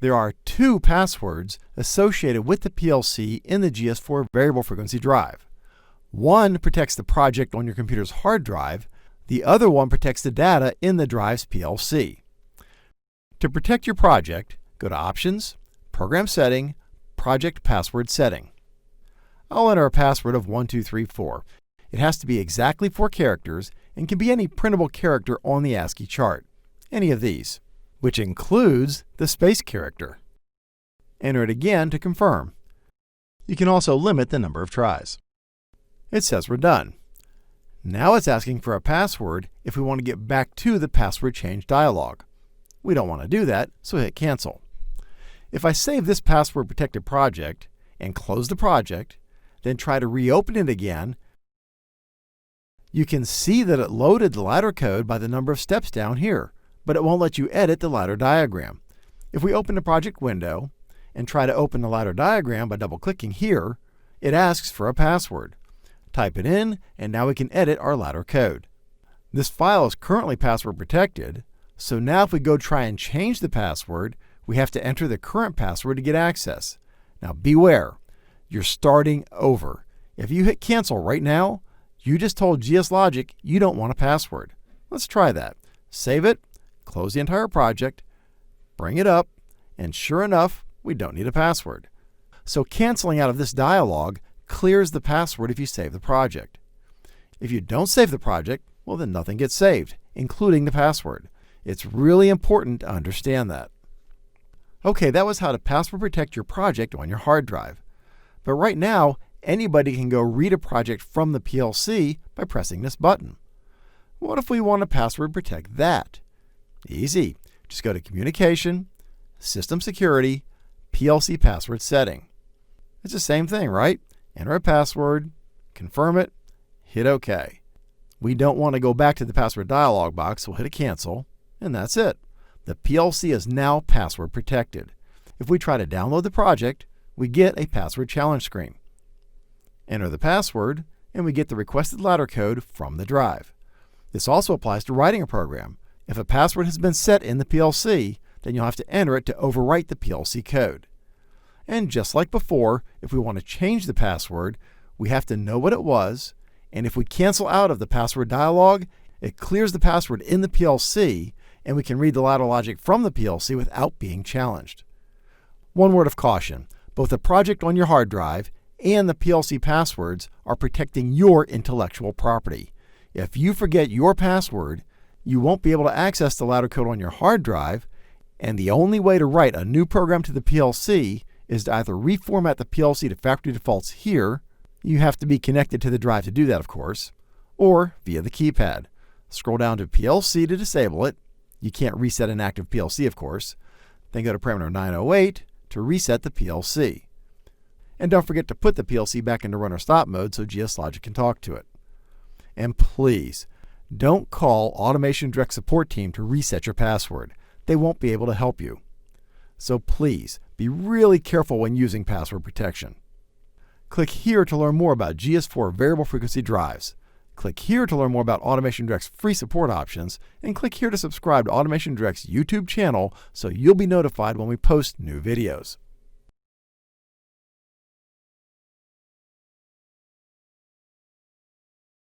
There are two passwords associated with the PLC in the GS4 Variable Frequency Drive. One protects the project on your computer's hard drive. The other one protects the data in the drive's PLC. To protect your project, go to Options, Program Setting, Project Password Setting. I'll enter a password of 1234. It has to be exactly 4 characters and can be any printable character on the ASCII chart, any of these, which includes the space character. Enter it again to confirm. You can also limit the number of tries. It says we're done. Now it's asking for a password if we want to get back to the password change dialog. We don't want to do that, so hit Cancel. If I save this password protected project and close the project, then try to reopen it again, you can see that it loaded the ladder code by the number of steps down here, but it won't let you edit the ladder diagram. If we open the project window and try to open the ladder diagram by double-clicking here, it asks for a password. Type it in, and now we can edit our ladder code. This file is currently password protected, so now if we go try and change the password, we have to enter the current password to get access. Now beware, you're starting over. If you hit Cancel right now, you just told GS Logic you don't want a password. Let's try that. Save it, close the entire project, bring it up, and sure enough, we don't need a password. So canceling out of this dialog clears the password if you save the project. If you don't save the project, well then nothing gets saved, including the password. It's really important to understand that. Okay, that was how to password protect your project on your hard drive. But right now, anybody can go read a project from the PLC by pressing this button. What if we want to password protect that? Easy. Just go to Communication, System Security, PLC Password Setting. It's the same thing, right? Enter a password, confirm it, hit OK. We don't want to go back to the password dialog box, so we'll hit a Cancel, and that's it. The PLC is now password protected. If we try to download the project, we get a password challenge screen. Enter the password, and we get the requested ladder code from the drive. This also applies to writing a program. If a password has been set in the PLC, then you'll have to enter it to overwrite the PLC code. And just like before, if we want to change the password, we have to know what it was, and if we cancel out of the password dialog, it clears the password in the PLC, and we can read the ladder logic from the PLC without being challenged. One word of caution, both the project on your hard drive and the PLC passwords are protecting your intellectual property. If you forget your password, you won't be able to access the ladder code on your hard drive, and the only way to write a new program to the PLC is to either reformat the PLC to factory defaults here, you have to be connected to the drive to do that of course, or via the keypad. Scroll down to PLC to disable it. You can't reset an active PLC of course. Then go to parameter 908 to reset the PLC. And don't forget to put the PLC back into run or stop mode so GS Logic can talk to it. And please, don't call Automation Direct support team to reset your password. They won't be able to help you. So please, be really careful when using password protection. Click here to learn more about GS4 Variable Frequency Drives. Click here to learn more about Automation Direct's free support options, and click here to subscribe to Automation Direct's YouTube channel so you'll be notified when we post new videos.